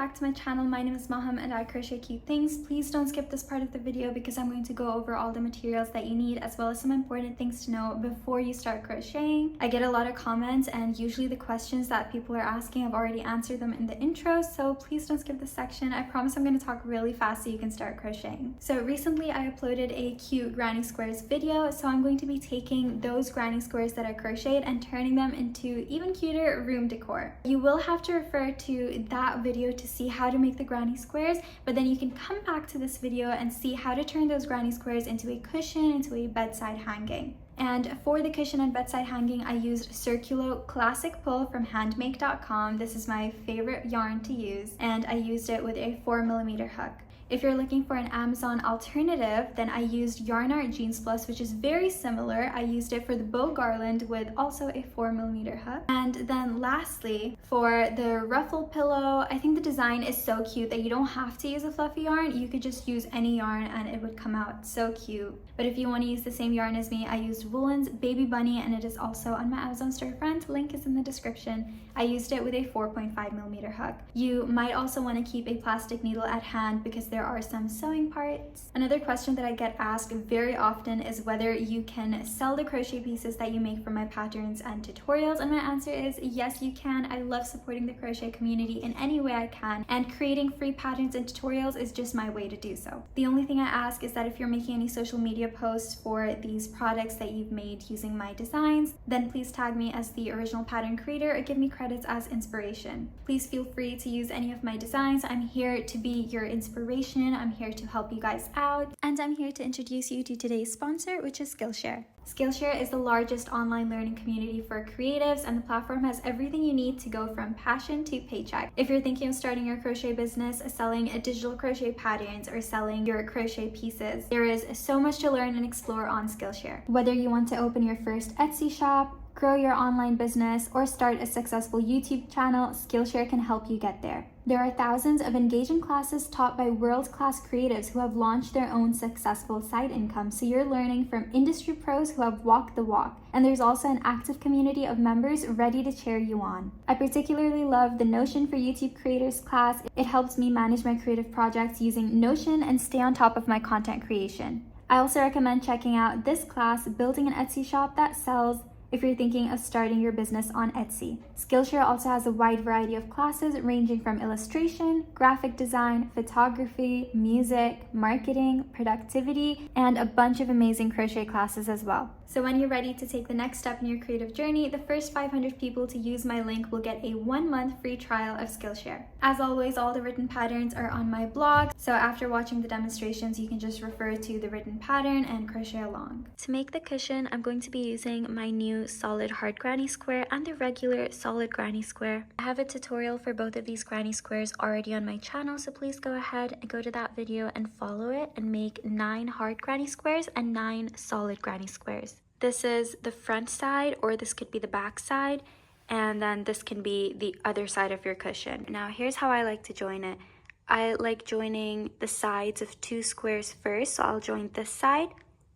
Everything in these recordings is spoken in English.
back to my channel. My name is Maham and I crochet cute things. Please don't skip this part of the video because I'm going to go over all the materials that you need as well as some important things to know before you start crocheting. I get a lot of comments and usually the questions that people are asking, I've already answered them in the intro, so please don't skip this section. I promise I'm going to talk really fast so you can start crocheting. So recently I uploaded a cute granny squares video, so I'm going to be taking those granny squares that I crocheted and turning them into even cuter room decor. You will have to refer to that video to see how to make the granny squares, but then you can come back to this video and see how to turn those granny squares into a cushion, into a bedside hanging. And for the cushion and bedside hanging, I used Circulo Classic Pull from handmake.com. This is my favorite yarn to use, and I used it with a 4mm hook. If you're looking for an Amazon alternative, then I used Yarn Art Jeans Plus, which is very similar. I used it for the bow garland with also a 4mm hook. And then lastly, for the ruffle pillow, I think the design is so cute that you don't have to use a fluffy yarn. You could just use any yarn and it would come out so cute. But if you want to use the same yarn as me, I used Woolen's Baby Bunny, and it is also on my Amazon storefront. Link is in the description. I used it with a 4.5mm hook. You might also want to keep a plastic needle at hand because there are some sewing parts. Another question that I get asked very often is whether you can sell the crochet pieces that you make from my patterns and tutorials, and my answer is yes, you can. I love supporting the crochet community in any way I can, and creating free patterns and tutorials is just my way to do so. The only thing I ask is that if you're making any social media posts for these products that you've made using my designs, then please tag me as the original pattern creator or give me credits as inspiration. Please feel free to use any of my designs. I'm here to be your inspiration. I'm here to help you guys out, and I'm here to introduce you to today's sponsor, which is Skillshare. Skillshare is the largest online learning community for creatives, and the platform has everything you need to go from passion to paycheck. If you're thinking of starting your crochet business, selling digital crochet patterns, or selling your crochet pieces, there is so much to learn and explore on Skillshare. Whether you want to open your first Etsy shop, grow your online business, or start a successful YouTube channel, Skillshare can help you get there. There are thousands of engaging classes taught by world-class creatives who have launched their own successful side income, so you're learning from industry pros who have walked the walk. And there's also an active community of members ready to cheer you on. I particularly love the Notion for YouTube Creators class. It helps me manage my creative projects using Notion and stay on top of my content creation. I also recommend checking out this class, Building an Etsy Shop That Sells, if you're thinking of starting your business on Etsy. Skillshare also has a wide variety of classes ranging from illustration, graphic design, photography, music, marketing, productivity, and a bunch of amazing crochet classes as well. So when you're ready to take the next step in your creative journey, the first 500 people to use my link will get a 1-month free trial of Skillshare. As always, all the written patterns are on my blog, so after watching the demonstrations, you can just refer to the written pattern and crochet along. To make the cushion, I'm going to be using my new solid hard granny square and the regular solid granny square. I have a tutorial for both of these granny squares already on my channel, so please go ahead and go to that video and follow it and make 9 hard granny squares and 9 solid granny squares. This is the front side, or this could be the back side, and then this can be the other side of your cushion. Now here's how I like to join it. I like joining the sides of 2 squares first, so I'll join this side,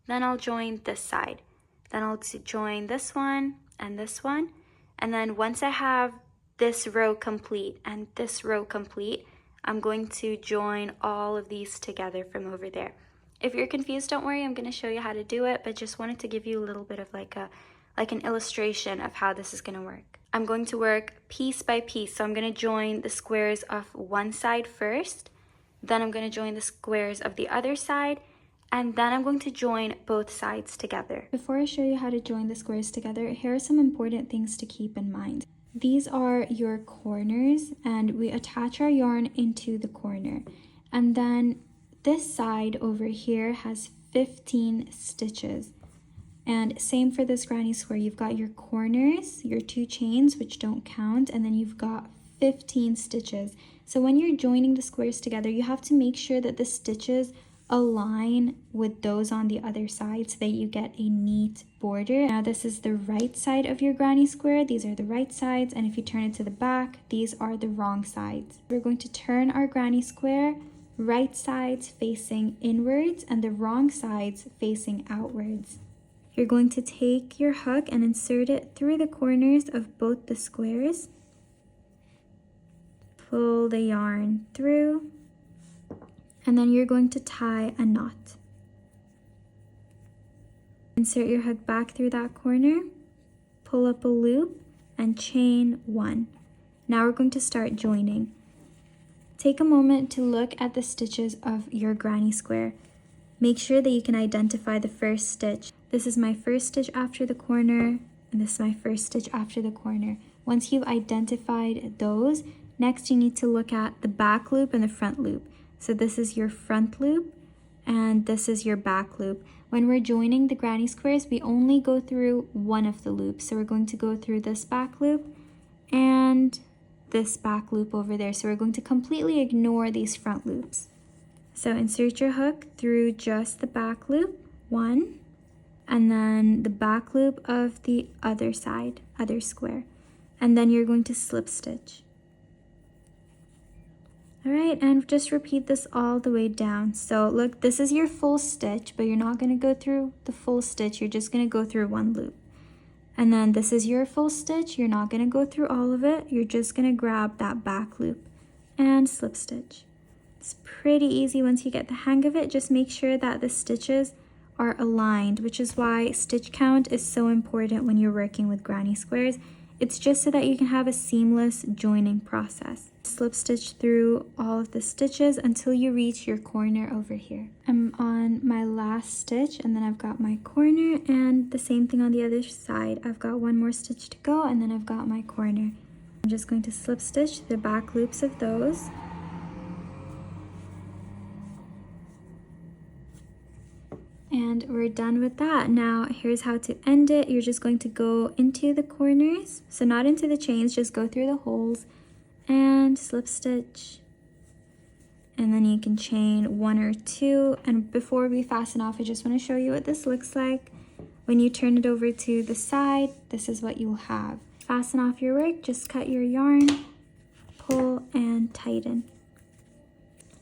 then I'll join this side. Then I'll join this one, and then once I have this row complete and this row complete, I'm going to join all of these together from over there. If you're confused, don't worry, I'm going to show you how to do it, but just wanted to give you a little bit of like an illustration of how this is going to work. I'm going to work piece by piece, so I'm going to join the squares of one side first, then I'm going to join the squares of the other side, and then I'm going to join both sides together. Before I show you how to join the squares together, here are some important things to keep in mind. These are your corners, and we attach our yarn into the corner. And then this side over here has 15 stitches. And same for this granny square. You've got your corners, your 2 chains, which don't count, and then you've got 15 stitches. So when you're joining the squares together, you have to make sure that the stitches align with those on the other side so that you get a neat border. Now this is the right side of your granny square. These are the right sides, and if you turn it to the back, these are the wrong sides. We're going to turn our granny square right sides facing inwards and the wrong sides facing outwards. You're going to take your hook and insert it through the corners of both the squares. pull the yarn through, and then you're going to tie a knot. Insert your hook back through that corner, pull up a loop, and chain 1. Now we're going to start joining. Take a moment to look at the stitches of your granny square. Make sure that you can identify the first stitch. This is my first stitch after the corner, and this is my first stitch after the corner. Once you've identified those, next you need to look at the back loop and the front loop. So this is your front loop, and this is your back loop. When we're joining the granny squares, we only go through one of the loops. So we're going to go through this back loop and this back loop over there. So we're going to completely ignore these front loops. So insert your hook through just the back loop, 1, and then the back loop of the other side, other square. And then you're going to slip stitch. All right, and just repeat this all the way down. So look, this is your full stitch, but you're not going to go through the full stitch. You're just going to go through one loop. And then this is your full stitch. You're not going to go through all of it. You're just going to grab that back loop and slip stitch. It's pretty easy once you get the hang of it. Just make sure that the stitches are aligned, which is why stitch count is so important when you're working with granny squares. It's just so that you can have a seamless joining process. Slip stitch through all of the stitches until you reach your corner over here. I'm on my last stitch, and then I've got my corner, and the same thing on the other side. I've got one more stitch to go, and then I've got my corner. I'm just going to slip stitch the back loops of those. And we're done with that. Now here's how to end it. You're just going to go into the corners, so not into the chains, just go through the holes and slip stitch, and then you can chain 1 or 2. And before we fasten off, I just want to show you what this looks like. When you turn it over to the side, this is what you'll have. Fasten off your work, just cut your yarn, pull and tighten.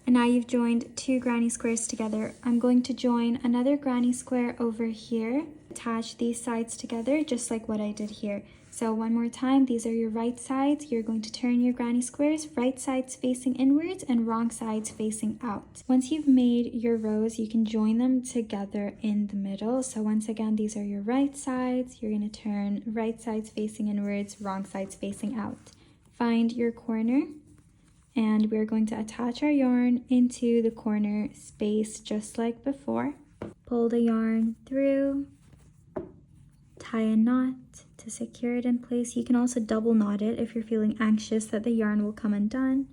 And now you've joined 2 granny squares together. I'm going to join another granny square over here. Attach these sides together just like what I did here. So one more time, these are your right sides. You're going to turn your granny squares, right sides facing inwards and wrong sides facing out. Once you've made your rows, you can join them together in the middle. So once again, these are your right sides. You're going to turn right sides facing inwards, wrong sides facing out. Find your corner. And we're going to attach our yarn into the corner space just like before. Pull the yarn through, tie a knot to secure it in place. You can also double knot it if you're feeling anxious that the yarn will come undone.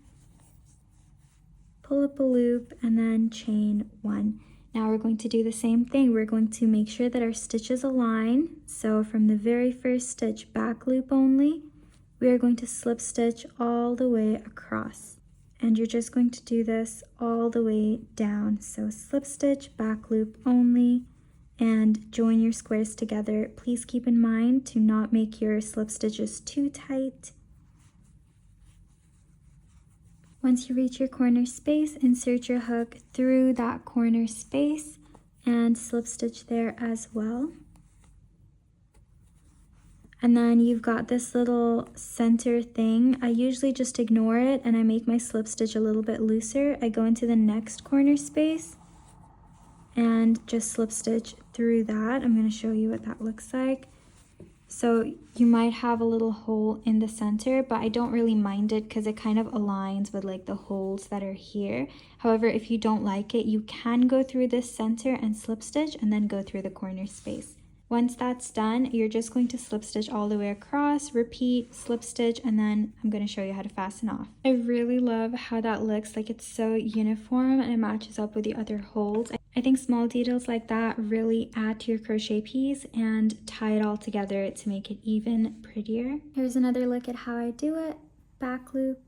Pull up a loop and then chain 1. Now we're going to do the same thing. We're going to make sure that our stitches align. So from the very first stitch, back loop only, we are going to slip stitch all the way across. And you're just going to do this all the way down. So slip stitch, back loop only, and join your squares together. Please keep in mind to not make your slip stitches too tight. Once you reach your corner space, insert your hook through that corner space and slip stitch there as well. And then you've got this little center thing. I usually just ignore it and I make my slip stitch a little bit looser. I go into the next corner space and just slip stitch through that. I'm going to show you what that looks like. So you might have a little hole in the center, but I don't really mind it because it kind of aligns with like the holes that are here. However, if you don't like it, you can go through this center and slip stitch and then go through the corner space. Once that's done, you're just going to slip stitch all the way across, repeat, slip stitch, and then I'm going to show you how to fasten off. I really love how that looks. Like, it's so uniform and it matches up with the other holes. I think small details like that really add to your crochet piece and tie it all together to make it even prettier. Here's another look at how I do it. Back loop,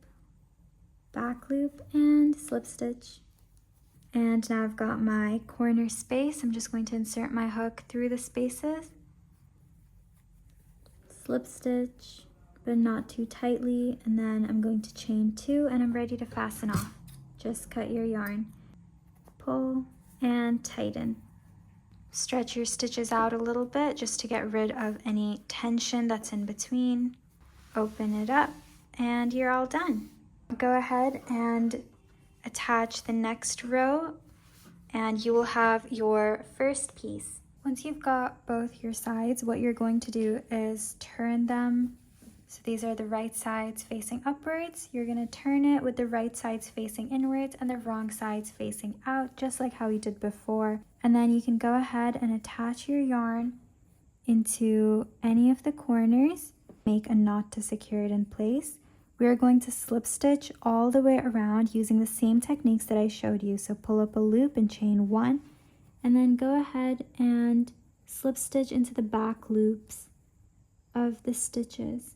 and slip stitch. And now I've got my corner space. I'm just going to insert my hook through the spaces. Slip stitch, but not too tightly. And then I'm going to chain 2 and I'm ready to fasten off. Just cut your yarn, pull and tighten. Stretch your stitches out a little bit just to get rid of any tension that's in between. Open it up and you're all done. Go ahead and attach the next row and you will have your first piece. Once you've got both your sides, what you're going to do is turn them. So these are the right sides facing upwards. You're going to turn it with the right sides facing inwards and the wrong sides facing out, just like how we did before. And then you can go ahead and attach your yarn into any of the corners. Make a knot to secure it in place. We are going to slip stitch all the way around using the same techniques that I showed you. So pull up a loop and chain one, and then go ahead and slip stitch into the back loops of the stitches,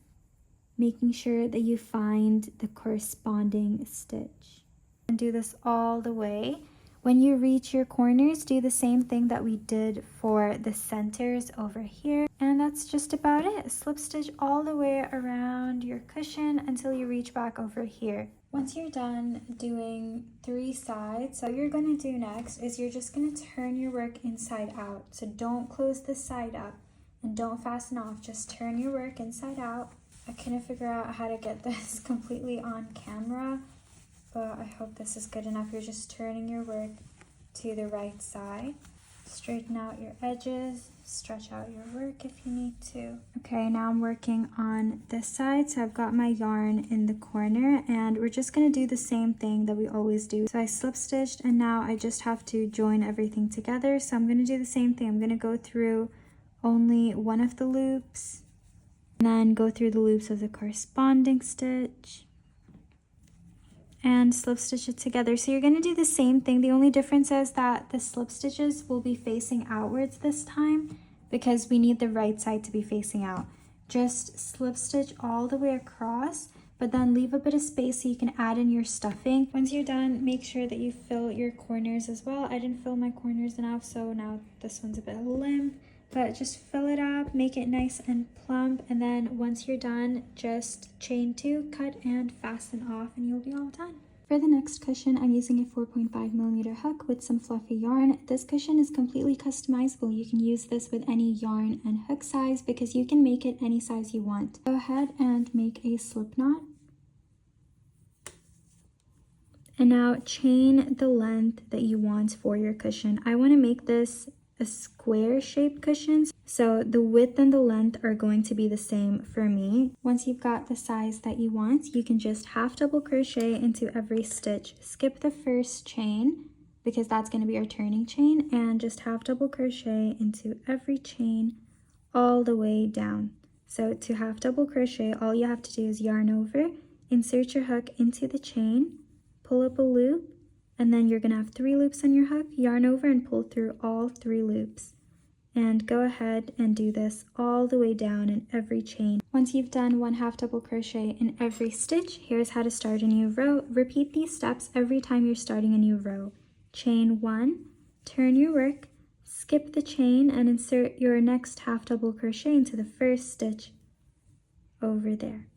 making sure that you find the corresponding stitch. And do this all the way. When you reach your corners, do the same thing that we did for the centers over here. And that's just about it. Slip stitch all the way around your cushion until you reach back over here. Once you're done doing 3 sides, so what you're going to do next is you're just going to turn your work inside out. So don't close this side up and don't fasten off. Just turn your work inside out. I couldn't figure out how to get this completely on camera, but I hope this is good enough. You're just turning your work to the right side. Straighten out your edges, stretch out your work if you need to. Okay, now I'm working on this side. So I've got my yarn in the corner and we're just gonna do the same thing that we always do. So I slip stitched and now I just have to join everything together. So I'm gonna do the same thing. I'm gonna go through only one of the loops and then go through the loops of the corresponding stitch and slip stitch it together. So you're going to do the same thing. The only difference is that the slip stitches will be facing outwards this time because we need the right side to be facing out. Just slip stitch all the way across, but then leave a bit of space so you can add in your stuffing. Once you're done, make sure that you fill your corners as well. I didn't fill my corners enough, so now this one's a bit limp, but just fill it up, make it nice and plump, and then once you're done, just chain 2, cut and fasten off, and you'll be all done. For the next cushion, I'm using a 4.5mm hook with some fluffy yarn. This cushion is completely customizable. You can use this with any yarn and hook size because you can make it any size you want. Go ahead and make a slip knot. And now chain the length that you want for your cushion. I want to make this a square shaped cushion, so the width and the length are going to be the same for me. Once you've got the size that you want, you can just half double crochet into every stitch. Skip the first chain because that's going to be our turning chain, and just half double crochet into every chain all the way down. So to half double crochet, all you have to do is yarn over, insert your hook into the chain, pull up a loop, and then you're going to have 3 loops on your hook, yarn over and pull through all 3 loops. And go ahead and do this all the way down in every chain. Once you've done 1 half double crochet in every stitch, here's how to start a new row. Repeat these steps every time you're starting a new row. Chain 1, turn your work, skip the chain and insert your next half double crochet into the first stitch over there.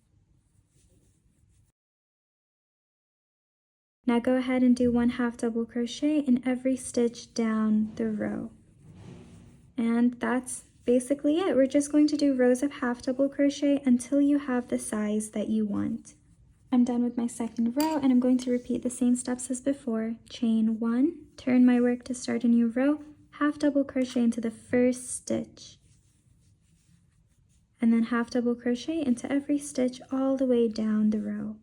Now go ahead and do 1 half double crochet in every stitch down the row. And that's basically it. We're just going to do rows of half double crochet until you have the size that you want. I'm done with my second row and I'm going to repeat the same steps as before. Chain 1, turn my work to start a new row, half double crochet into the first stitch. And then half double crochet into every stitch all the way down the row.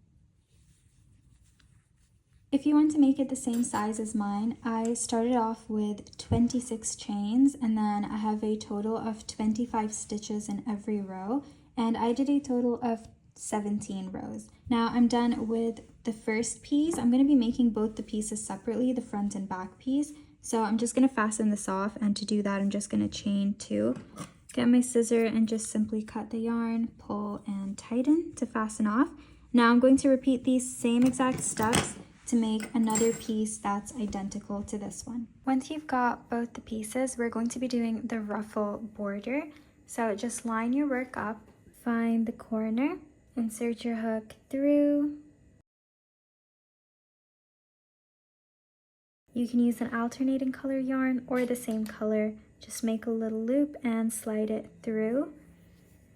If you want to make it the same size as mine, I started off with 26 chains and then I have a total of 25 stitches in every row, and I did a total of 17 rows. Now I'm done with the first piece. I'm going to be making both the pieces separately, the front and back piece. So I'm just going to fasten this off, and to do that I'm just going to chain 2. Get my scissor and just simply cut the yarn, pull and tighten to fasten off. Now I'm going to repeat these same exact steps to make another piece that's identical to this one. Once you've got both the pieces, we're going to be doing the ruffle border. So just line your work up, find the corner, insert your hook through. You can use an alternating color yarn or the same color. Just make a little loop and slide it through.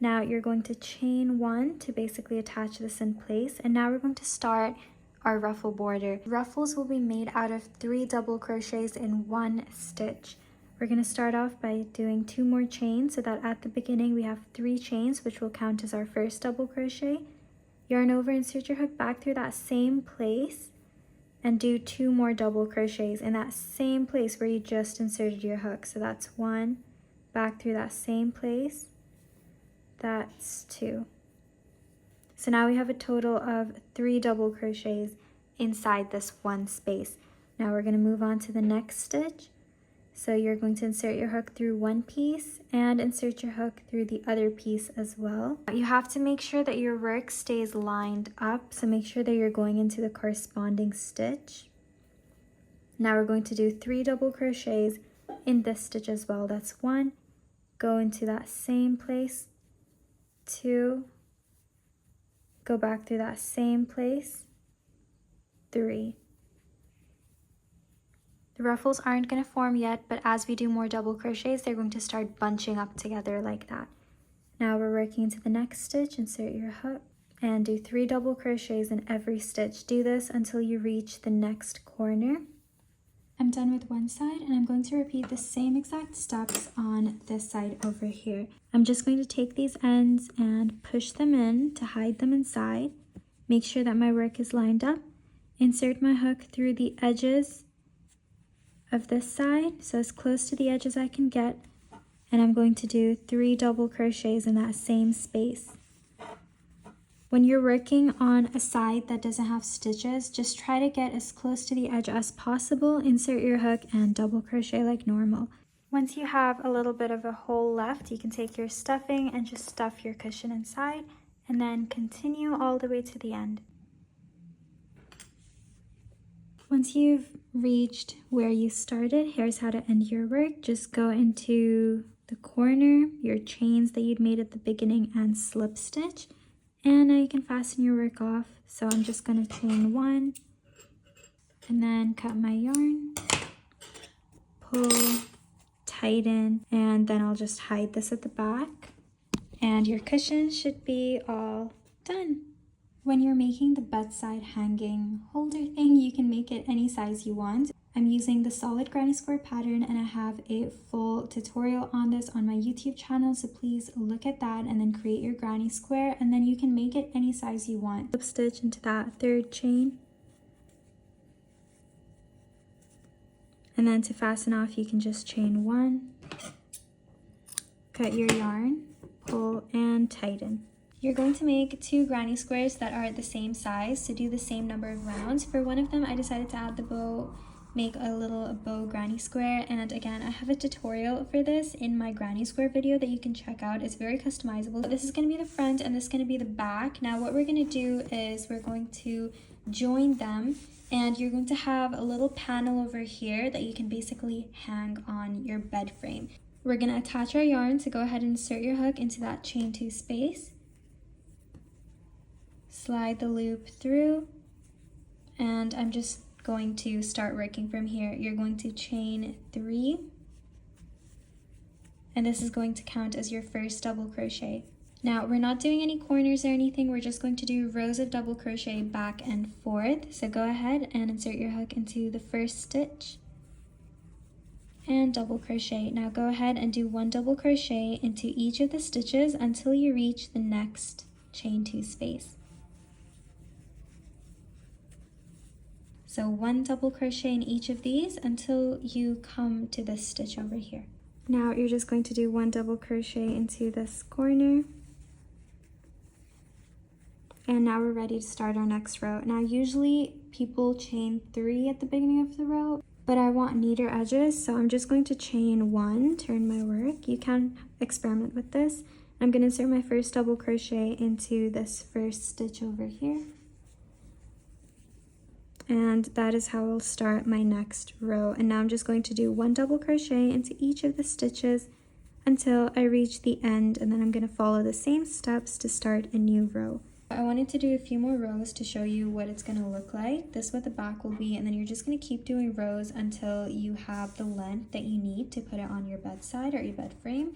Now you're going to chain 1 to basically attach this in place, and now we're going to start our ruffle border. Ruffles will be made out of 3 double crochets in 1 stitch. We're going to start off by doing 2 more chains so that at the beginning we have 3 chains, which will count as our first double crochet. Yarn over, insert your hook back through that same place, and do 2 more double crochets in that same place where you just inserted your hook. So that's 1, back through that same place, that's 2. So now we have a total of 3 double crochets inside this 1 space. Now we're going to move on to the next stitch. So you're going to insert your hook through 1 piece and insert your hook through the other piece as well. You have to make sure that your work stays lined up, so make sure that you're going into the corresponding stitch. Now we're going to do 3 double crochets in this stitch as well. That's 1, go into that same place, 2, go back through that same place, 3. The ruffles aren't going to form yet, but as we do more double crochets, they're going to start bunching up together like that. Now we're working into the next stitch. Insert your hook and do 3 double crochets in every stitch. Do this until you reach the next corner. I'm done with one side, and I'm going to repeat the same exact steps on this side over here. I'm just going to take these ends and push them in to hide them inside. Make sure that my work is lined up. Insert my hook through the edges of this side, so as close to the edge as I can get, and I'm going to do 3 double crochets in that same space. When you're working on a side that doesn't have stitches, just try to get as close to the edge as possible. Insert your hook and double crochet like normal. Once you have a little bit of a hole left, you can take your stuffing and just stuff your cushion inside, and then continue all the way to the end. Once you've reached where you started, here's how to end your work. Just go into the corner, your chains that you'd made at the beginning, and slip stitch. And now you can fasten your work off. So I'm just going to chain 1 and then cut my yarn, pull, tighten, and then I'll just hide this at the back. And your cushion should be all done. When you're making the bedside hanging holder thing, you can make it any size you want. I'm using the solid granny square pattern, and I have a full tutorial on this on my YouTube channel, so please look at that and then create your granny square, and then you can make it any size you want. Slip stitch into that 3rd chain, and then to fasten off you can just chain 1, cut your yarn, pull, and tighten. You're going to make 2 granny squares that are the same size, to do the same number of rounds. For one of them, I decided to add the bow, make a little bow granny square, and again, I have a tutorial for this in my granny square video that you can check out. It's very customizable. This is going to be the front and this is going to be the back. Now what we're going to do is we're going to join them, and you're going to have a little panel over here that you can basically hang on your bed frame. We're going to attach our yarn, so go ahead and insert your hook into that chain 2 space. Slide the loop through, and I'm just going to start working from here. You're going to chain 3, and this is going to count as your first double crochet. Now we're not doing any corners or anything, we're just going to do rows of double crochet back and forth. So go ahead and insert your hook into the first stitch and double crochet. Now go ahead and do 1 double crochet into each of the stitches until you reach the next chain 2 space. So 1 double crochet in each of these until you come to this stitch over here. Now you're just going to do 1 double crochet into this corner. And now we're ready to start our next row. Now usually people chain 3 at the beginning of the row, but I want neater edges, so I'm just going to chain 1, turn my work. You can experiment with this. I'm going to insert my first double crochet into this first stitch over here. And that is how I'll start my next row. And now I'm just going to do 1 double crochet into each of the stitches until I reach the end, and then I'm going to follow the same steps to start a new row. I wanted to do a few more rows to show you what it's going to look like. This is what the back will be, and then you're just going to keep doing rows until you have the length that you need to put it on your bedside or your bed frame.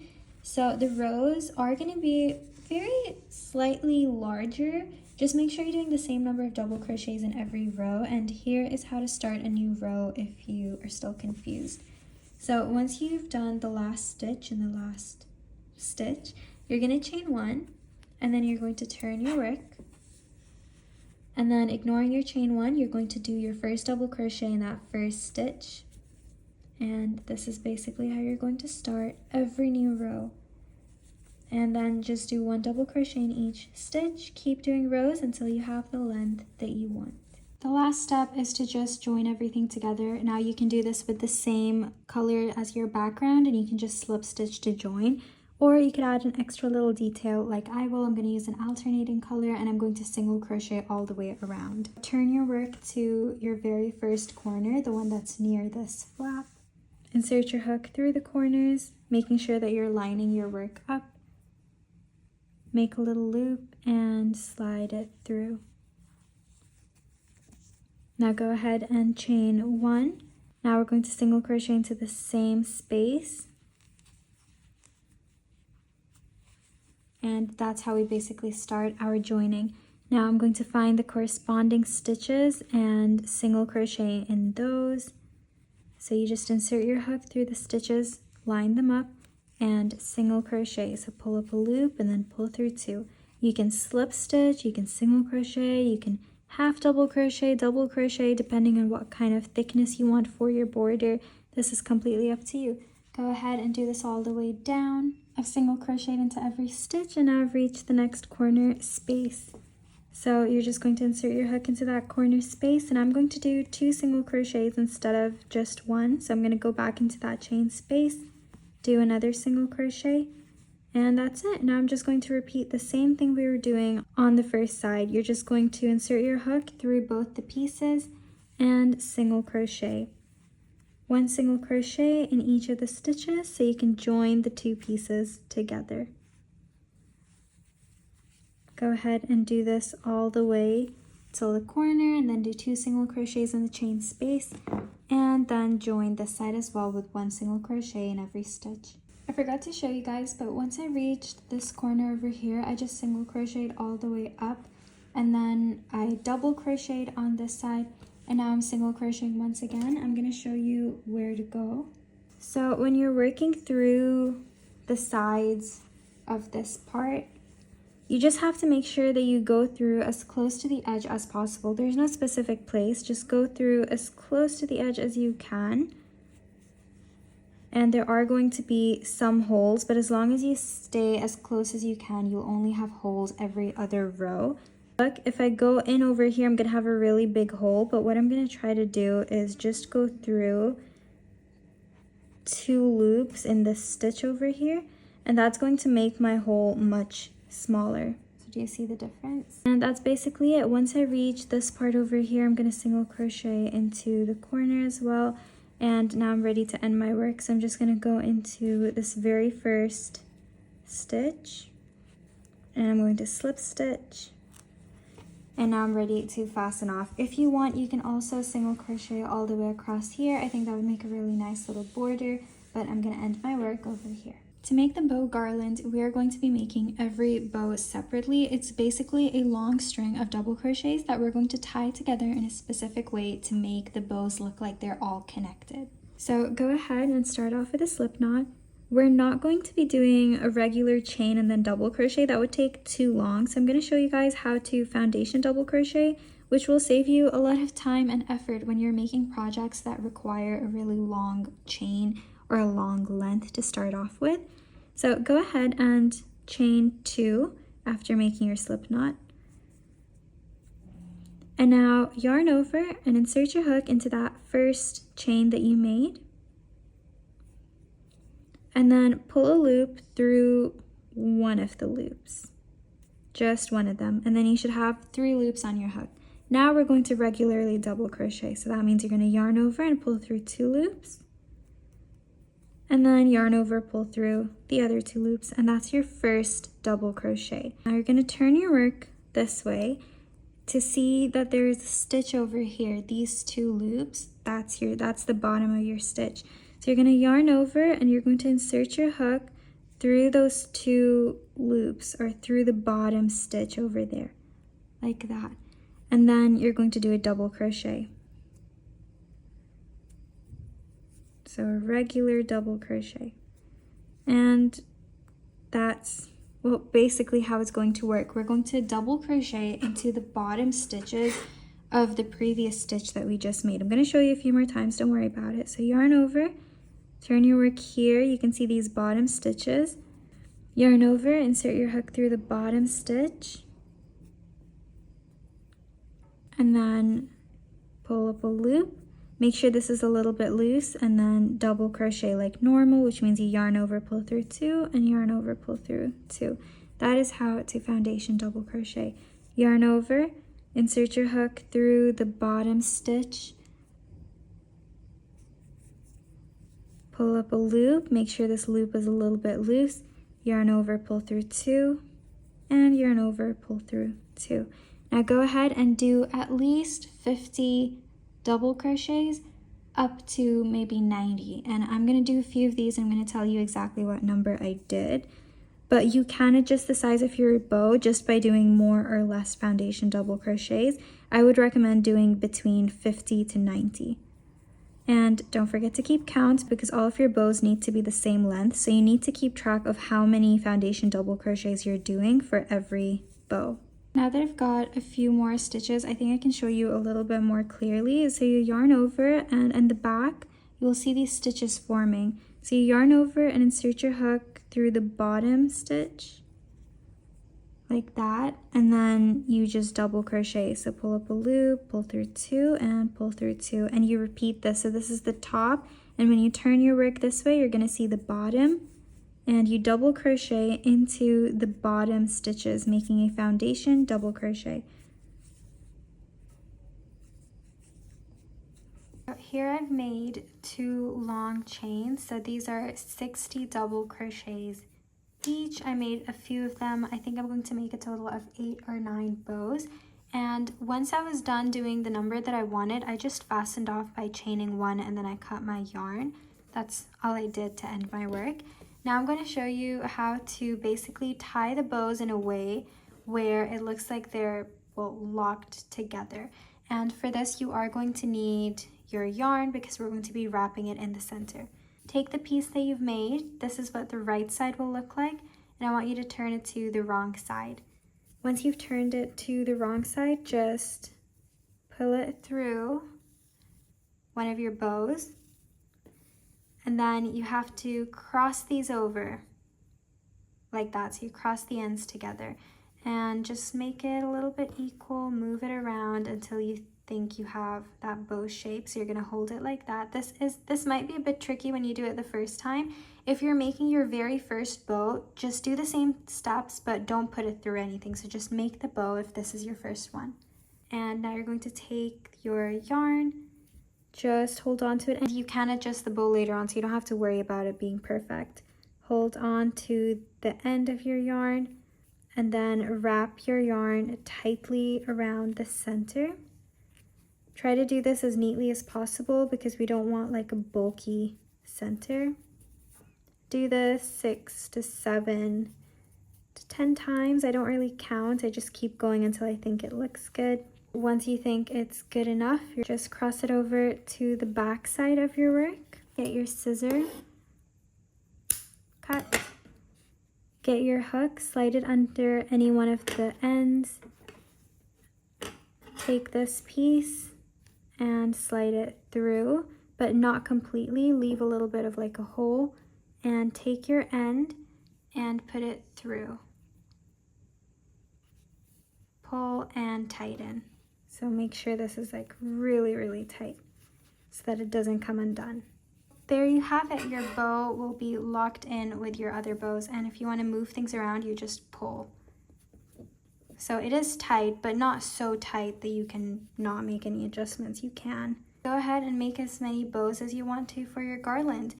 So the rows are going to be very slightly larger. Just make sure you're doing the same number of double crochets in every row. And here is how to start a new row if you are still confused. So once you've done the last stitch in the last stitch, you're going to chain 1, and then you're going to turn your work. And then ignoring your chain 1, you're going to do your first double crochet in that first stitch. And this is basically how you're going to start every new row. And then just do 1 double crochet in each stitch. Keep doing rows until you have the length that you want. The last step is to just join everything together. Now you can do this with the same color as your background, and you can just slip stitch to join. Or you could add an extra little detail like I will. I'm going to use an alternating color, and I'm going to single crochet all the way around. Turn your work to your very first corner, the one that's near this flap. Insert your hook through the corners, making sure that you're lining your work up. Make a little loop and slide it through. Now go ahead and chain 1. Now we're going to single crochet into the same space. And that's how we basically start our joining. Now I'm going to find the corresponding stitches and single crochet in those. So you just insert your hook through the stitches, line them up, and single crochet. So pull up a loop and then pull through 2. You can slip stitch, you can single crochet, you can half double crochet, double crochet, depending on what kind of thickness you want for your border. This is completely up to you. Go ahead and do this all the way down. I've single crocheted into every stitch, and now I've reached the next corner space. So you're just going to insert your hook into that corner space, and I'm going to do 2 single crochets instead of just 1. So I'm going to go back into that chain space, do another single crochet, and that's it. Now I'm just going to repeat the same thing we were doing on the first side. You're just going to insert your hook through both the pieces and single crochet. 1 single crochet in each of the stitches so you can join the 2 pieces together. Go ahead and do this all the way till the corner, and then do 2 single crochets in the chain space, and then join this side as well with 1 single crochet in every stitch. I forgot to show you guys, but once I reached this corner over here, I just single crocheted all the way up, and then I double crocheted on this side, and now I'm single crocheting once again. I'm going to show you where to go. So when you're working through the sides of this part, you just have to make sure that you go through as close to the edge as possible. There's no specific place, just go through as close to the edge as you can. And there are going to be some holes, but as long as you stay as close as you can, you'll only have holes every other row. Look, if I go in over here, I'm gonna have a really big hole, but what I'm gonna try to do is just go through 2 loops in this stitch over here, and that's going to make my hole much smaller. So do you see the difference? And that's basically it. Once I reach this part over here, I'm going to single crochet into the corner as well, and now I'm ready to end my work. So I'm just going to go into this very first stitch, and I'm going to slip stitch, and now I'm ready to fasten off. If you want, you can also single crochet all the way across here. I think that would make a really nice little border, but I'm going to end my work over here. To make the bow garland, we are going to be making every bow separately. It's basically a long string of double crochets that we're going to tie together in a specific way to make the bows look like they're all connected. So go ahead and start off with a slip knot. We're not going to be doing a regular chain and then double crochet. That would take too long. So I'm going to show you guys how to foundation double crochet, which will save you a lot of time and effort when you're making projects that require a really long chain or a long length to start off with. So go ahead and chain 2 after making your slip knot. And now yarn over and insert your hook into that first chain that you made. And then pull a loop through one of the loops, just one of them. And then you should have 3 loops on your hook. Now we're going to regularly double crochet. So that means you're going to yarn over and pull through 2 loops. And then yarn over, pull through the other 2 loops, and that's your first double crochet. Now you're going to turn your work this way to see that there's a stitch over here. These 2 loops, that's the bottom of your stitch. So you're going to yarn over and you're going to insert your hook through those 2 loops or through the bottom stitch over there, like that. And then you're going to do a double crochet. So a regular double crochet. And that's basically how it's going to work. We're going to double crochet into the bottom stitches of the previous stitch that we just made. I'm going to show you a few more times, don't worry about it. So yarn over, turn your work here, you can see these bottom stitches. Yarn over, insert your hook through the bottom stitch, and then pull up a loop. Make sure this is a little bit loose, and then double crochet like normal, which means you yarn over, pull through 2, and yarn over, pull through 2. That is how to foundation double crochet. Yarn over, insert your hook through the bottom stitch, pull up a loop, make sure this loop is a little bit loose, yarn over, pull through 2, and yarn over, pull through 2. Now go ahead and do at least 50 double crochets up to maybe 90. And I'm going to do a few of these. I'm going to tell you exactly what number I did. But you can adjust the size of your bow just by doing more or less foundation double crochets. I would recommend doing between 50 to 90. And don't forget to keep count because all of your bows need to be the same length. So you need to keep track of how many foundation double crochets you're doing for every bow. Now that I've got a few more stitches, I think I can show you a little bit more clearly. So you yarn over, and in the back, you'll see these stitches forming. So you yarn over and insert your hook through the bottom stitch, like that, and then you just double crochet. So pull up a loop, pull through 2, and pull through 2, and you repeat this. So this is the top, and when you turn your work this way, you're going to see the bottom, and you double crochet into the bottom stitches, making a foundation double crochet. Here I've made 2 long chains, so these are 60 double crochets each. I made a few of them. I think I'm going to make a total of 8 or 9 bows. And once I was done doing the number that I wanted, I just fastened off by chaining 1, and then I cut my yarn. That's all I did to end my work. Now I'm going to show you how to basically tie the bows in a way where it looks like they're locked together. And for this you are going to need your yarn because we're going to be wrapping it in the center. Take the piece that you've made. This is what the right side will look like, and I want you to turn it to the wrong side. Once you've turned it to the wrong side, just pull it through one of your bows, and then you have to cross these over like that. So you cross the ends together and just make it a little bit equal, move it around until you think you have that bow shape. So you're going to hold it like that. This might be a bit tricky when you do it the first time. If you're making your very first bow, just do the same steps, but don't put it through anything. So just make the bow if this is your first one. And now you're going to take your yarn, just hold on to it, and you can adjust the bow later on, so you don't have to worry about it being perfect. Hold on to the end of your yarn, and then wrap your yarn tightly around the center. Try to do this as neatly as possible because we don't want like a bulky center. Do this 6 to 7 to 10 times. I don't really count. I just keep going until I think it looks good. Once you think it's good enough, you just cross it over to the back side of your work. Get your scissor, cut. Get your hook, slide it under any one of the ends. Take this piece and slide it through, but not completely. Leave a little bit of like a hole, and take your end and put it through. Pull and tighten. So make sure this is like really, really tight so that it doesn't come undone. There you have it. Your bow will be locked in with your other bows, and if you want to move things around, you just pull. So it is tight, but not so tight that you can not make any adjustments. You can. Go ahead and make as many bows as you want to for your garland.